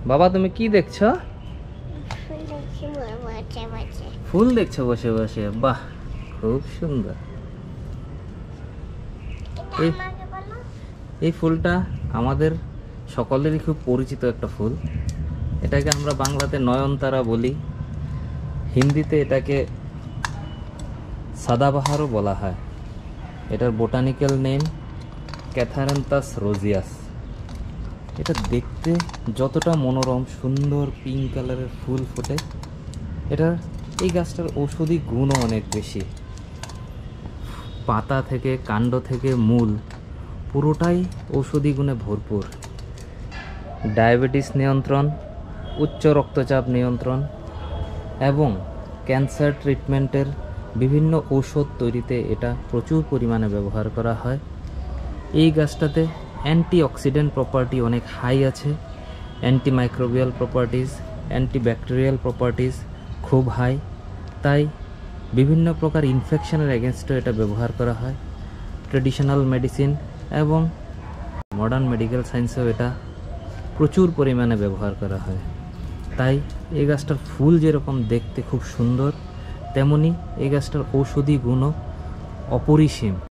বাবা তুমি কি দেখছো? ফুল দেখছো বসে বসে? বাহ, খুব সুন্দর। এই ফুলটা আমাদের সকলেরই খুব পরিচিত একটা ফুল। এটাকে আমরা বাংলাতে নয়নতারা বলি, হিন্দিতে এটাকে সাদাবাহারও বলা হয়। এটার বোটানিক্যাল নেম ক্যাথারান্থাস রোজিয়াস। এটা দেখতে যতটা মনোরম, সুন্দর পিঙ্ক কালারের ফুল ফোটে, এটার এই গাছটার ঔষধি গুণও অনেক বেশি। পাতা থেকে কাণ্ড থেকে মূল পুরোটাই ঔষধি গুণে ভরপুর। ডায়াবেটিস নিয়ন্ত্রণ, উচ্চ রক্তচাপ নিয়ন্ত্রণ এবং ক্যান্সার ট্রিটমেন্টের বিভিন্ন ঔষধ তৈরিতে এটা প্রচুর পরিমাণে ব্যবহার করা হয়। এই গাছটাতে অ্যান্টিঅক্সিডেন্ট প্রপার্টি অনেক হাই আছে, অ্যান্টিমাইক্রোবিয়াল প্রপার্টিজ, অ্যান্টিব্যাকটেরিয়াল প্রপার্টিজ খুব হাই। তাই বিভিন্ন প্রকার ইনফেকশনের এগেনস্টও এটা ব্যবহার করা হয়। ট্রেডিশনাল মেডিসিন এবং মডার্ন মেডিকেল সায়েন্সেও এটা প্রচুর পরিমাণে ব্যবহার করা হয়। তাই এই গাছটার ফুল যেরকম দেখতে খুব সুন্দর, তেমনি এই গাছটার ঔষধি গুণও অপরিসীম।